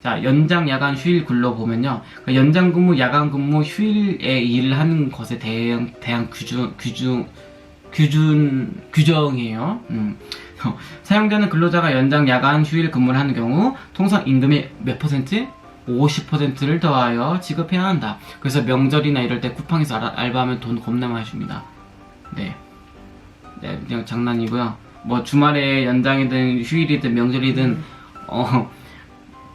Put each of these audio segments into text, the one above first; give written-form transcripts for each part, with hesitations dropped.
자, 연장, 야간, 휴일 근로 보면요. 연장 근무, 야간 근무, 휴일에 일을 하는 것에 대한 규정이에요. 사용자는 근로자가 연장, 야간, 휴일 근무를 하는 경우 통상 임금의 몇 퍼센트? 50%를 더하여 지급해야 한다. 그래서 명절이나 이럴 때 쿠팡에서 알바하면 돈 겁나 많이 줍니다. 네, 그냥 장난이고요. 뭐 주말에 연장이든 휴일이든 명절이든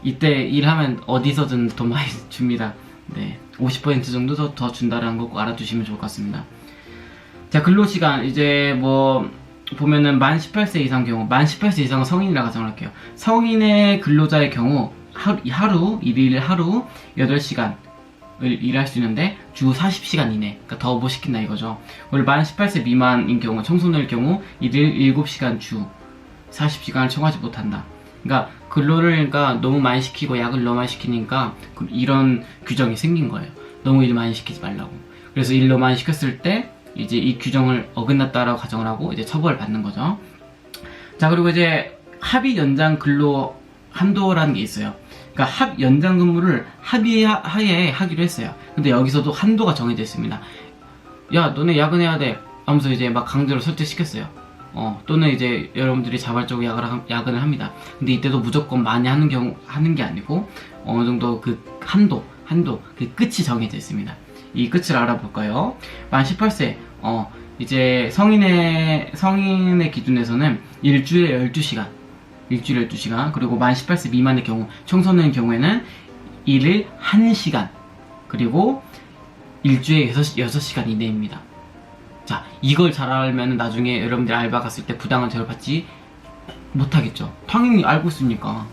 이때 일하면 어디서든 돈 많이 줍니다. 네, 50% 정도 더 준다라는 거 꼭 알아두시면 좋을 것 같습니다. 자, 근로시간 이제 뭐 보면은 만 18세 이상 경우, 만 18세 이상은 성인이라 가정을 할게요. 성인의 근로자의 경우 일일 하루 8시간을 일할 수 있는데 주 40시간 이내, 그러니까 더 못 시킨다 이거죠. 그리고 만 18세 미만인 경우, 청소년일 경우 일일 7시간 주 40시간을 청하지 못한다. 그러니까 근로를 그러니까 너무 많이 시키고 약을 너무 많이 시키니까 이런 규정이 생긴 거예요. 너무 일 많이 시키지 말라고. 그래서 일 너무 많이 시켰을 때 이제 이 규정을 어긋났다라고 가정을 하고 이제 처벌을 받는 거죠. 자, 그리고 이제 합의 연장 근로 한도라는 게 있어요. 그러니까 연장 근무를 합의하에 하기로 했어요. 근데 여기서도 한도가 정해져 있습니다. 야, 너네 야근해야 돼 하면서 이제 막 강제로 설득시켰어요. 또는 이제 여러분들이 자발적으로 야근을 합니다. 근데 이때도 무조건 많이 하는 게 아니고 어느 정도 그 한도 그 끝이 정해져 있습니다. 이 끝을 알아볼까요? 만 18세 이제 성인의 기준에서는 일주일에 12시간, 그리고 만 18세 미만의 경우, 청소년의 경우에는 일일 1시간, 그리고 일주일에 6시간 이내입니다. 자, 이걸 잘 알면 나중에 여러분들 알바 갔을 때 부당한 대우를 받지 못하겠죠. 당연히 알고 있으니까.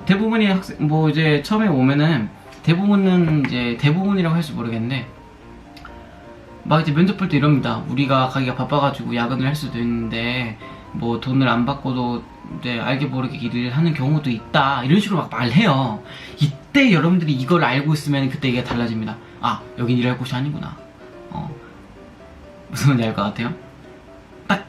대부분의 뭐 이제 처음에 오면은 대부분이라고 할지 모르겠는데 막 이제 면접 볼 때 이럽니다. 우리가 가기가 바빠가지고 야근을 할 수도 있는데 뭐 돈을 안 받고도 이제 알게 모르게 일을 하는 경우도 있다, 이런 식으로 막 말해요. 이때 여러분들이 이걸 알고 있으면 그때 이게 달라집니다. 아, 여긴 일할 곳이 아니구나. 무슨 말인지 알 것 같아요? 딱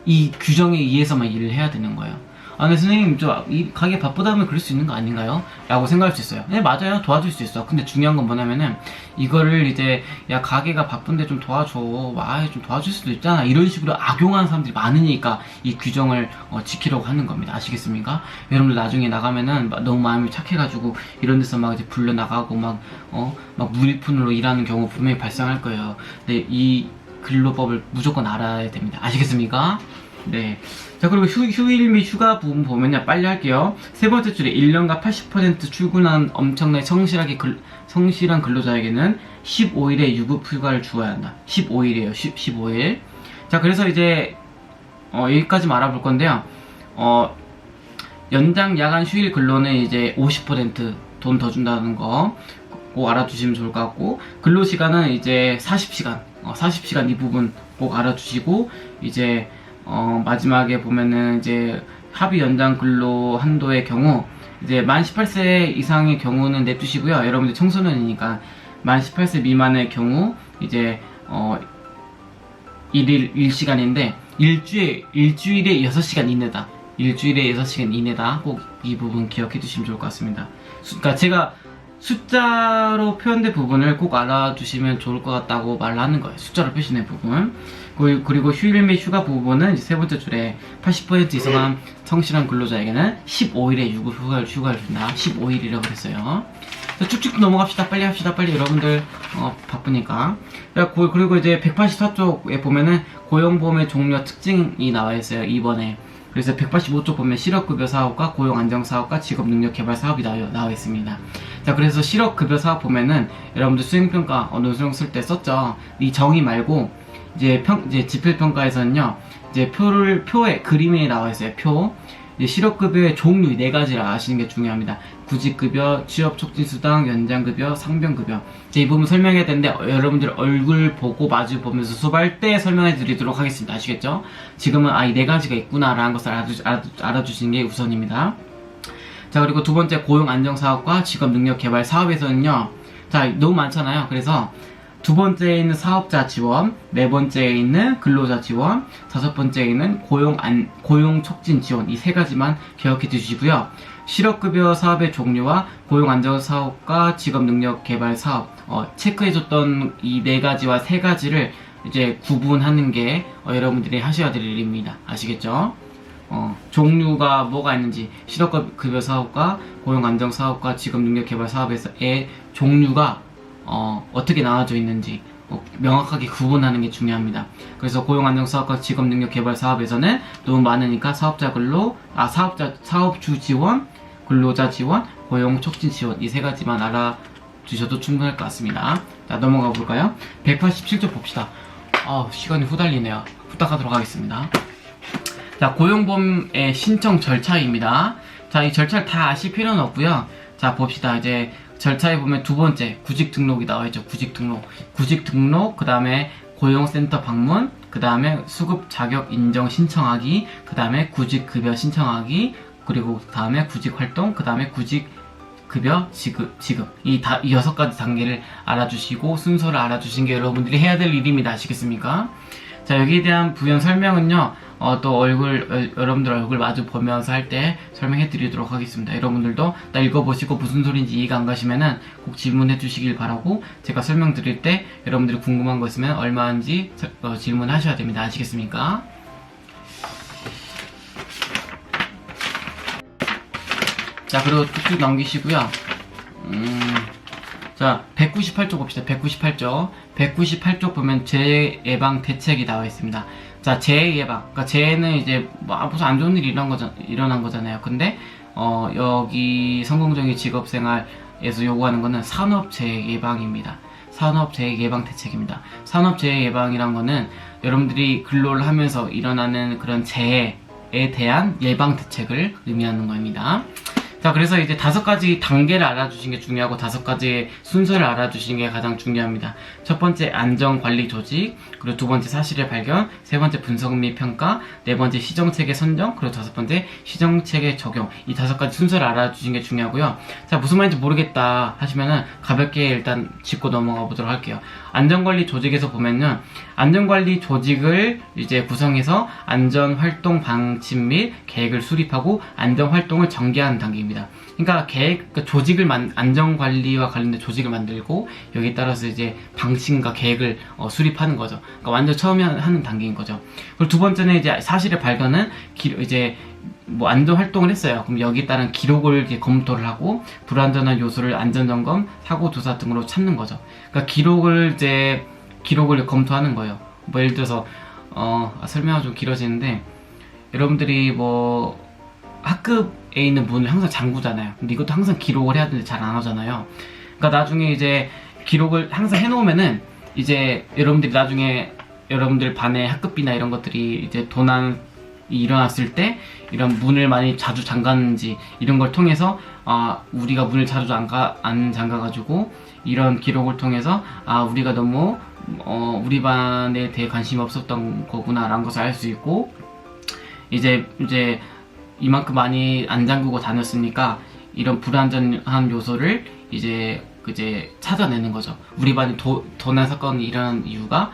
이 규정에 의해서만 일을 해야 되는 거예요. 아, 근데 선생님 이 가게 바쁘다면 그럴 수 있는 거 아닌가요? 라고 생각할 수 있어요. 네, 맞아요. 도와줄 수 있어. 근데 중요한 건 뭐냐면은 이거를 이제 야, 가게가 바쁜데 좀 도와줘, 좀 도와줄 수도 있잖아, 이런 식으로 악용하는 사람들이 많으니까 이 규정을 지키려고 하는 겁니다. 아시겠습니까? 여러분들 나중에 나가면은 너무 마음이 착해가지고 이런 데서 막 이제 불려 나가고 막 무리푼으로 일하는 경우 분명히 발생할 거예요. 근데 이 근로법을 무조건 알아야 됩니다. 아시겠습니까? 네. 자, 그리고 휴일 및 휴가 부분 보면요, 빨리 할게요. 세 번째 줄에 1년간 80% 출근한 엄청나게 성실한 근로자에게는 15일의 유급 휴가를 주어야 한다. 15일이에요. 15일. 자, 그래서 이제 여기까지 알아볼 건데요. 연장 야간 휴일 근로는 이제 50% 돈 더 준다는 거 꼭 알아두시면 좋을 것 같고, 근로시간은 이제 40시간 이 부분 꼭 알아두시고, 이제 마지막에 보면은 이제 합의 연장 근로 한도의 경우 이제 만 18세 이상의 경우는 냅두시고요. 여러분들 청소년이니까 만 18세 미만의 경우 이제 일일 1시간인데 일주일에 6시간 이내다. 일주일에 6시간 이내다. 꼭 이 부분 기억해 두시면 좋을 것 같습니다. 그러니까 제가 숫자로 표현된 부분을 꼭 알아두시면 좋을 것 같다고 말하는 거예요. 숫자로 표시된 부분. 그리고 휴일 및 휴가 부분은 이제 세 번째 줄에 80% 이상한 성실한 근로자에게는 15일의 유급 휴가를 준다. 15일이라고 그랬어요. 쭉쭉 넘어갑시다. 빨리 합시다. 빨리, 여러분들 바쁘니까. 그리고 이제 184쪽에 보면은 고용보험의 종류와 특징이 나와 있어요, 2번에. 그래서 185쪽 보면 실업급여 사업과 고용안정사업과 직업능력개발 사업이 나와 있습니다. 자, 그래서 실업급여 사업 보면은 여러분들 수행평가 노수령 쓸 때 썼죠. 이 정의 말고 이제 지필평가에서는요, 이제 표에 그림에 나와 있어요. 이제 실업급여의 종류 4가지를 아시는 게 중요합니다. 구직급여, 취업촉진수당, 연장급여, 상병급여. 이제 이 부분 설명해야 되는데 여러분들 얼굴 보고 마주 보면서 수업할 때 설명해 드리도록 하겠습니다. 아시겠죠? 지금은 이 4가지가 있구나 라는 것을 알아주시는 게 우선입니다. 자, 그리고 두 번째 고용안정사업과 직업능력개발 사업에서는요, 자, 너무 많잖아요. 그래서 두 번째에 있는 사업자 지원, 네 번째에 있는 근로자 지원, 다섯 번째에 있는 고용 촉진 지원, 이 세 가지만 기억해 두시고요. 실업급여 사업의 종류와 고용안정사업과 직업능력개발 사업 체크해줬던 이 4가지와 3가지를 이제 구분하는 게 여러분들이 하셔야 될 일입니다. 아시겠죠? 종류가 뭐가 있는지, 실업급여 사업과 고용안정사업과 직업능력개발사업에서의 종류가 어떻게 나눠져 있는지 명확하게 구분하는 게 중요합니다. 그래서 고용안정사업과 직업능력개발사업에서는 너무 많으니까 사업주 지원, 근로자 지원, 고용촉진 지원 이 3가지만 알아두셔도 충분할 것 같습니다. 자, 넘어가 볼까요? 187쪽 봅시다. 시간이 후달리네요. 부탁하도록 하겠습니다. 자, 고용보험의 신청 절차입니다. 자, 이 절차를 다 아실 필요는 없고요. 자, 봅시다. 이제 절차에 보면 2번째 구직 등록이 나와있죠. 구직 등록, 그 다음에 고용센터 방문, 그 다음에 수급 자격 인정 신청하기, 그 다음에 구직급여 신청하기, 그리고 다음에 구직활동, 그 다음에 구직급여 지급. 이 6가지 단계를 알아주시고 순서를 알아주신 게 여러분들이 해야 될 일입니다. 아시겠습니까? 자, 여기에 대한 부연 설명은요, 또 여러분들 얼굴 마주 보면서 할 때 설명해 드리도록 하겠습니다. 여러분들도 딱 읽어보시고 무슨 소리인지 이해가 안 가시면은 꼭 질문해 주시길 바라고, 제가 설명 드릴 때 여러분들이 궁금한 거 있으면 얼마인지 질문하셔야 됩니다. 아시겠습니까? 자, 그리고 툭툭 넘기시고요. 자, 198쪽 봅시다. 198쪽 보면 재해 예방 대책이 나와 있습니다. 자, 재해 예방. 그러니까 재해는 이제 무슨 안 좋은 일이 일어난 거잖아요. 근데 여기 성공적인 직업생활에서 요구하는 거는 산업재해 예방입니다. 산업재해 예방 대책입니다. 산업재해 예방이란 거는 여러분들이 근로를 하면서 일어나는 그런 재해에 대한 예방 대책을 의미하는 겁니다. 자, 그래서 이제 5가지 단계를 알아주신 게 중요하고 5가지의 순서를 알아주신 게 가장 중요합니다. 첫 번째 안전관리 조직, 그리고 2번째 사실의 발견, 3번째 분석 및 평가, 4번째 시정체계 선정, 그리고 5번째 시정체계 적용. 이 5가지 순서를 알아주신 게 중요하고요. 자, 무슨 말인지 모르겠다 하시면은 가볍게 일단 짚고 넘어가 보도록 할게요. 안전관리 조직에서 보면은 안전관리 조직을 이제 구성해서 안전활동 방침 및 계획을 수립하고 안전활동을 전개하는 단계입니다. 그러니까 안전관리와 관련된 조직을 만들고 여기에 따라서 이제 방침과 계획을 수립하는 거죠. 그러니까 완전 처음에 하는 단계인 거죠. 그리고 2번째는 이제 사실의 발견은 이제 뭐 안전활동을 했어요. 그럼 여기에 따른 기록을 이렇게 검토를 하고 불안전한 요소를 안전점검, 사고조사 등으로 찾는 거죠. 그러니까 기록을 검토하는 거예요. 뭐 예를 들어서 설명이 좀 길어지는데, 여러분들이 뭐 학급에 있는 문을 항상 잠그잖아요. 근데 이것도 항상 기록을 해야 되는데 잘 안 하잖아요. 그러니까 나중에 이제 기록을 항상 해놓으면은 이제 여러분들이 나중에 여러분들 반의 학급비나 이런 것들이 이제 도난이 일어났을 때 이런 문을 많이 자주 잠갔는지 이런 걸 통해서 우리가 문을 자주 안 잠가가지고 이런 기록을 통해서 우리가 너무 우리 반에 대해 관심이 없었던 거구나 라는 것을 알 수 있고, 이제 이만큼 많이 안 잠그고 다녔으니까 이런 불안전한 요소를 이제 찾아내는 거죠. 우리 반이 도난 사건이 일어난 이유가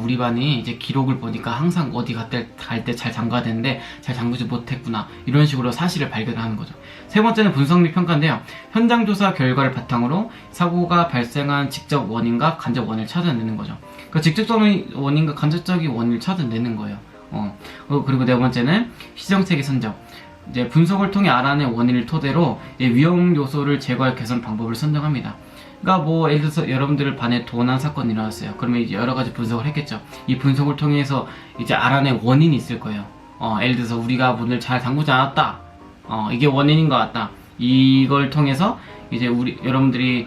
우리 반이 이제 기록을 보니까 항상 어디 갈 때 잘 잠가야 되는데 잘 잠그지 못했구나, 이런 식으로 사실을 발견하는 거죠. 3번째는 분석 및 평가인데요. 현장 조사 결과를 바탕으로 사고가 발생한 직접 원인과 간접 원인을 찾아내는 거죠. 그러니까 직접적인 원인과 간접적인 원인을 찾아내는 거예요. 그리고 4번째는 시정체계 선정. 이제 분석을 통해 알아낸 원인을 토대로 위험 요소를 제거할 개선 방법을 선정합니다. 그러니까 뭐 예를 들어서 여러분들 반에 도난 사건이 일어났어요. 그러면 이제 여러 가지 분석을 했겠죠. 이 분석을 통해서 이제 알아낸 원인이 있을 거예요. 예를 들어서 우리가 문을 잘 잠그지 않았다. 이게 원인인 것 같다. 이걸 통해서 이제 여러분들이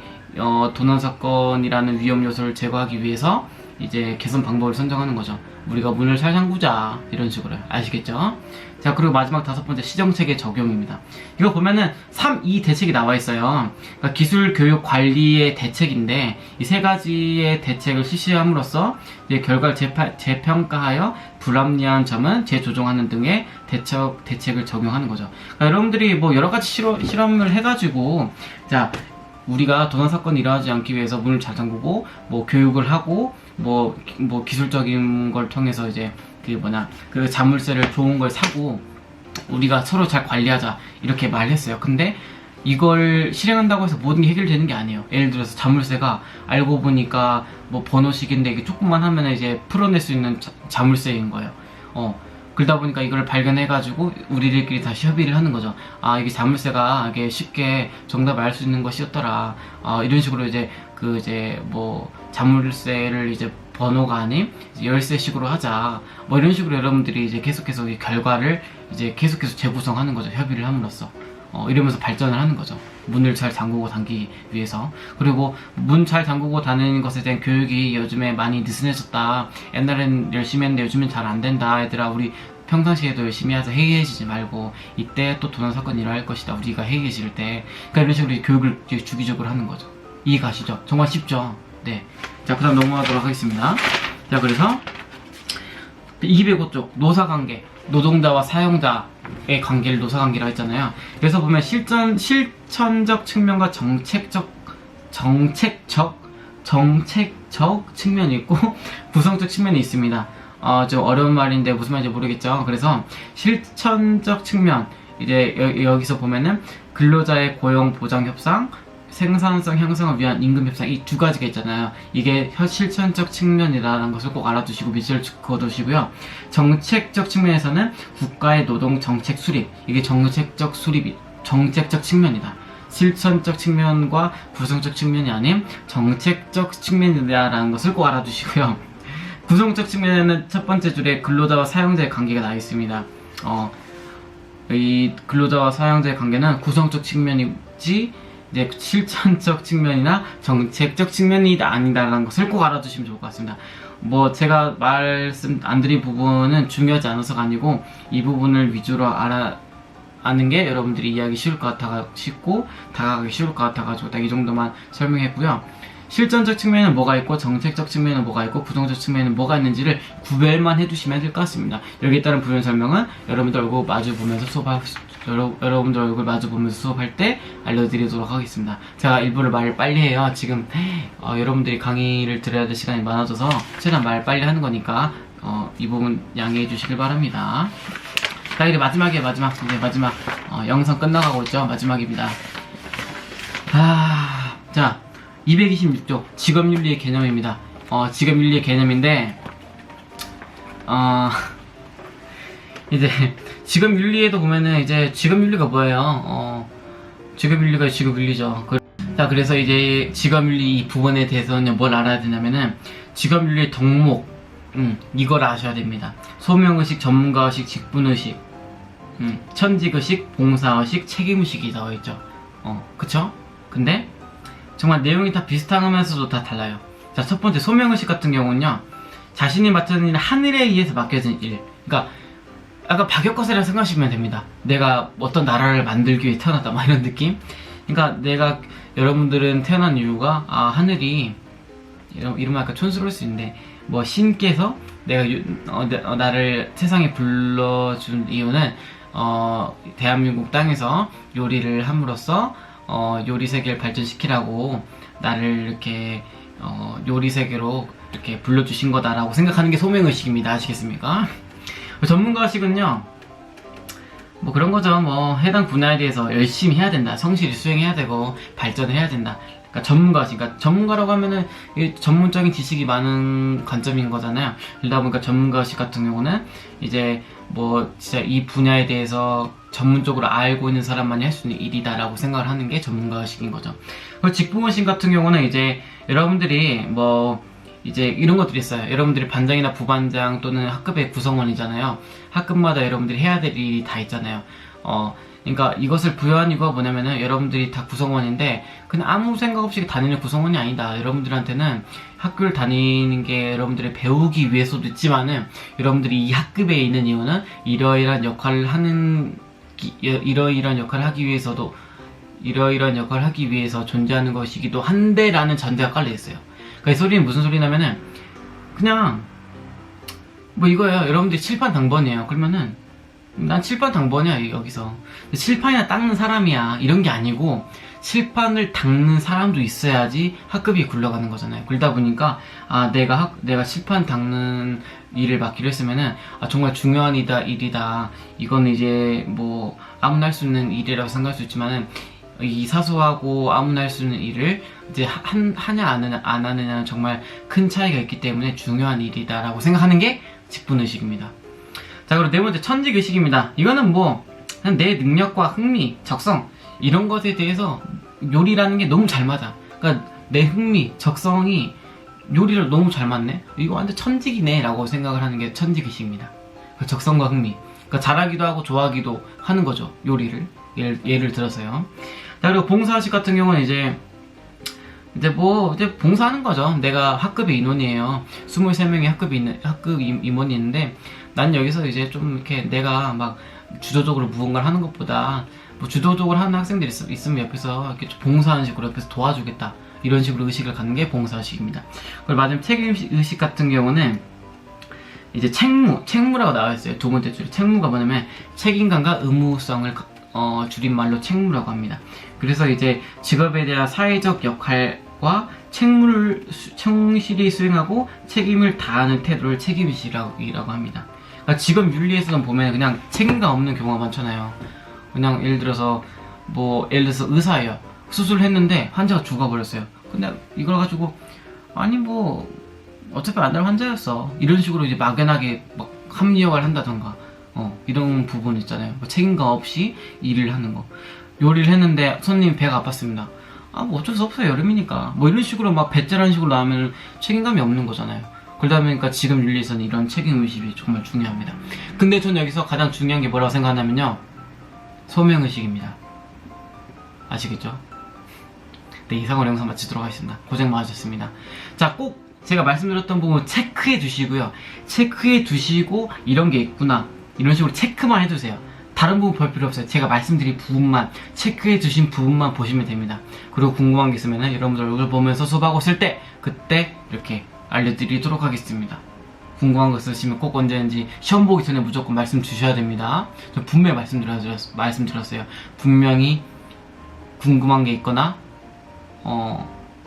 도난 사건이라는 위험 요소를 제거하기 위해서 이제 개선 방법을 선정하는 거죠. 우리가 문을 잘 잠그자, 이런 식으로. 아시겠죠? 자, 그리고 마지막 5번째 시정체계 적용입니다. 이거 보면은 3.2 대책이 나와 있어요. 그러니까 기술 교육 관리의 대책인데 이 3가지의 대책을 실시함으로써 이제 결과를 재평가하여 불합리한 점은 재조정하는 등의 대책을 적용하는 거죠. 그러니까 여러분들이 뭐 여러 가지 실험을 해가지고, 자, 우리가 도난 사건이 일어나지 않기 위해서 문을 잘 잠그고 뭐 교육을 하고 뭐 기술적인 걸 통해서 이제 그 자물쇠를 좋은 걸 사고 우리가 서로 잘 관리하자 이렇게 말했어요. 근데 이걸 실행한다고 해서 모든 게 해결되는 게 아니에요. 예를 들어서 자물쇠가 알고 보니까 뭐 번호식인데 이게 조금만 하면 이제 풀어낼 수 있는 자물쇠인 거예요. 그러다 보니까 이걸 발견해가지고 우리들끼리 다시 협의를 하는 거죠. 아, 이게 자물쇠가 이게 쉽게 정답을 알 수 있는 것이었더라. 이런 식으로 이제 뭐 자물쇠를 이제 번호가 아닌 열쇠식으로 하자. 뭐 이런 식으로 여러분들이 이제 계속해서 이 결과를 이제 계속해서 재구성하는 거죠. 협의를 함으로써. 이러면서 발전을 하는 거죠. 문을 잘 잠그고 닫기 위해서. 그리고 문 잘 잠그고 닫는 것에 대한 교육이 요즘에 많이 느슨해졌다. 옛날엔 열심히 했는데 요즘엔 잘 안 된다. 얘들아, 우리 평상시에도 열심히 하자. 해이해지지 말고 이때 또 도난 사건이 일어날 것이다. 우리가 해이해질 때. 그러니까 이런 식으로 교육을 주기적으로 하는 거죠. 이해가시죠? 정말 쉽죠? 네. 자, 그 다음 넘어가도록 하겠습니다. 자, 그래서 205쪽 노사관계, 노동자와 사용자의 관계를 노사관계라고 했잖아요. 그래서 보면 실천적 측면과 정책적 측면이 있고 구성적 측면이 있습니다. 좀 어려운 말인데 무슨 말인지 모르겠죠. 그래서 실천적 측면, 이제 여기서 보면은 근로자의 고용 보장 협상, 생산성 향상을 위한 임금 협상, 이 두 가지가 있잖아요. 이게 실천적 측면이라는 것을 꼭 알아두시고 밑줄 그어두시고요. 정책적 측면에서는 국가의 노동 정책 수립, 이게 정책적 측면이다. 실천적 측면과 구성적 측면이 아닌 정책적 측면이다라는 것을 꼭 알아두시고요. 구성적 측면에는 첫 번째 줄에 근로자와 사용자의 관계가 나와 있습니다. 이 근로자와 사용자의 관계는 구성적 측면이지 이제 실천적 측면이나 정책적 측면이 아니다라는 것을 꼭 알아두시면 좋을 것 같습니다. 뭐 제가 말씀 안 드린 부분은 중요하지 않아서가 아니고 이 부분을 위주로 아는 게 여러분들이 이해하기 쉽고 다가가기 쉬울 것 같아가지고 딱 이 정도만 설명했고요. 실전적 측면은 뭐가 있고 정책적 측면은 뭐가 있고 구성적 측면은 뭐가 있는지를 구별만 해두시면 될 것 같습니다. 여기에 따른 부연 설명은 여러분들 얼굴 마주 보면서 수업할 때 알려드리도록 하겠습니다. 제가 일부러 말을 빨리 해요. 지금 여러분들이 강의를 들어야 될 시간이 많아져서 최대한 말 빨리 하는 거니까 이 부분 양해해 주시길 바랍니다. 자, 이제 마지막이에요. 마지막 영상 끝나가고 있죠. 마지막입니다. 자, 226조 직업윤리의 개념입니다. 직업윤리의 개념인데 이제 직업윤리에도 보면은 이제 직업윤리가 뭐예요? 직업윤리가 직업윤리죠. 자, 그래서 이제 직업윤리 이 부분에 대해서는 뭘 알아야 되냐면은 직업윤리의 덕목, 이걸 아셔야 됩니다. 소명의식, 전문가의식, 직분의식, 천직의식, 봉사의식, 책임의식이 나와있죠. 그쵸? 근데 정말 내용이 다 비슷하면서도 다 달라요. 자, 첫 번째 소명의식 같은 경우는요, 자신이 맡은 일은 하늘에 의해서 맡겨진 일. 그러니까 약간 박역거세라 생각하시면 됩니다. 내가 어떤 나라를 만들기 위해 태어났다, 막 이런 느낌. 그러니까 여러분들은 태어난 이유가 하늘이 이러면 약간 촌스러울 수 있는데 뭐 신께서 나를 세상에 불러준 이유는 대한민국 땅에서 요리를 함으로써 요리 세계를 발전시키라고 나를 이렇게 요리 세계로 이렇게 불러주신 거다라고 생각하는 게 소명의식입니다. 아시겠습니까? 전문가의식은요, 뭐 그런 거죠. 뭐 해당 분야에 대해서 열심히 해야 된다, 성실히 수행해야 되고 발전을 해야 된다. 그러니까 전문가의식, 그러니까 전문가라고 하면은 전문적인 지식이 많은 관점인 거잖아요. 그러다 보니까 전문가의식 같은 경우는 이제 뭐 진짜 이 분야에 대해서 전문적으로 알고 있는 사람만이 할 수 있는 일이다라고 생각을 하는 게 전문가의식인 거죠. 그리고 직분의식 같은 경우는 이제 여러분들이 뭐 이제 이런 것들이 있어요. 여러분들이 반장이나 부반장 또는 학급의 구성원이잖아요. 학급마다 여러분들이 해야 될 일이 다 있잖아요. 그러니까 이것을 부여한 이유가 뭐냐면은 여러분들이 다 구성원인데 그냥 아무 생각 없이 다니는 구성원이 아니다. 여러분들한테는 학교를 다니는 게 여러분들이 배우기 위해서도 있지만은 여러분들이 이 학급에 있는 이유는 이러이러한 역할을 하기 위해서 존재하는 것이기도 한데라는 전제가 깔려있어요. 그러니까 이 소리는 무슨 소리냐면은 그냥 뭐 이거예요. 여러분들이 칠판 당번이에요. 그러면은 난 칠판 당번이야 여기서. 칠판이나 닦는 사람이야 이런 게 아니고 칠판을 닦는 사람도 있어야지 학급이 굴러가는 거잖아요. 그러다 보니까 내가 칠판 닦는 일을 맡기로 했으면은 정말 중요한 일이다. 이거는 이제 뭐 아무나 할 수 있는 일이라고 생각할 수 있지만은 이 사소하고 아무나 할 수 있는 일을 이제 하냐 안 하느냐는 정말 큰 차이가 있기 때문에 중요한 일이다라고 생각하는 게 직분의식입니다. 자, 그리고 네 번째 천직의식입니다. 이거는 뭐 그냥 내 능력과 흥미, 적성 이런 것에 대해서 요리라는 게 너무 잘 맞아. 그러니까 내 흥미, 적성이 요리를 너무 잘 맞네? 이거 완전 천직이네 라고 생각을 하는 게 천직의식입니다. 그 적성과 흥미. 그러니까 잘하기도 하고 좋아하기도 하는 거죠. 요리를. 예를 들어서요. 자, 그리고 봉사의식 같은 경우는 이제 봉사하는 거죠. 내가 학급의 인원이에요. 23명의 학급 임원이 있는데 난 여기서 이제 좀 이렇게 내가 막 주도적으로 무언가를 하는 것보다 뭐 주도적으로 하는 학생들이 있으면 옆에서 이렇게 봉사하는 식으로 옆에서 도와주겠다. 이런 식으로 의식을 갖는 게 봉사의식입니다. 그리고 마지막 책임의식 같은 경우는 이제 책무라고 나와 있어요. 두 번째 줄에 책무가 뭐냐면 책임감과 의무성을 줄임말로 책무라고 합니다. 그래서 이제 직업에 대한 사회적 역할과 책무를 충실히 수행하고 책임을 다하는 태도를 책임의식이라고 합니다. 그러니까 직업 윤리에서는 보면 그냥 책임감 없는 경우가 많잖아요. 그냥 예를 들어서 의사예요. 수술을 했는데 환자가 죽어버렸어요. 근데 이걸 가지고 아니 뭐 어차피 안 날 환자였어 이런 식으로 이제 막연하게 막 합리화를 한다던가 이런 부분 있잖아요. 뭐 책임감 없이 일을 하는 거. 요리를 했는데 손님 배가 아팠습니다. 뭐 어쩔 수 없어요. 여름이니까. 뭐 이런 식으로 막 배째라는 식으로 나오면 책임감이 없는 거잖아요. 그러다 보니까 지금 윤리에서는 이런 책임의식이 정말 중요합니다. 근데 저는 여기서 가장 중요한 게 뭐라고 생각하냐면요. 소명의식입니다. 아시겠죠? 네, 이상으로 영상 마치도록 하겠습니다. 고생 많으셨습니다. 자, 꼭 제가 말씀드렸던 부분 체크해 두시고요. 체크해 두시고 이런 게 있구나. 이런 식으로 체크만 해두세요. 다른 부분 볼 필요 없어요. 제가 말씀드린 부분만 체크해 두신 부분만 보시면 됩니다. 그리고 궁금한 게 있으면 여러분들 얼굴 보면서 수업하고 있을 때 그때 이렇게 알려드리도록 하겠습니다. 궁금한 거 있으시면 꼭 언제든지 시험 보기 전에 무조건 말씀 주셔야 됩니다. 저 분명히 말씀드렸어요. 분명히 궁금한 게 있거나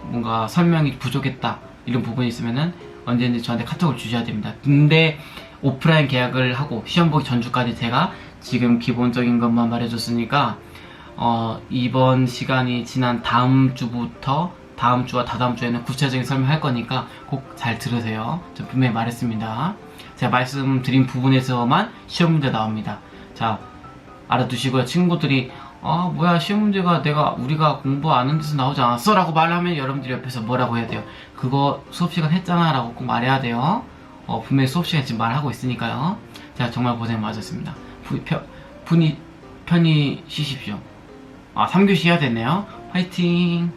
뭔가 설명이 부족했다 이런 부분이 있으면은 언제든지 저한테 카톡을 주셔야 됩니다. 근데 오프라인 계약을 하고 시험 보기 전주까지 제가 지금 기본적인 것만 말해줬으니까 이번 시간이 지난 다음 주부터 다음 주와 다다음 주에는 구체적인 설명할 거니까 꼭 잘 들으세요. 저 분명히 말했습니다. 제가 말씀드린 부분에서만 시험 문제 나옵니다. 자, 알아두시고요. 친구들이 뭐야 시험 문제가 우리가 공부 안 한 데서 나오지 않았어? 라고 말하면 여러분들이 옆에서 뭐라고 해야 돼요? 그거 수업시간 했잖아 라고 꼭 말해야 돼요. 분명히 수업시간 지금 말하고 있으니까요. 자, 정말 고생 많으셨습니다. 편히 쉬십시오. 3교시 해야 되네요. 화이팅!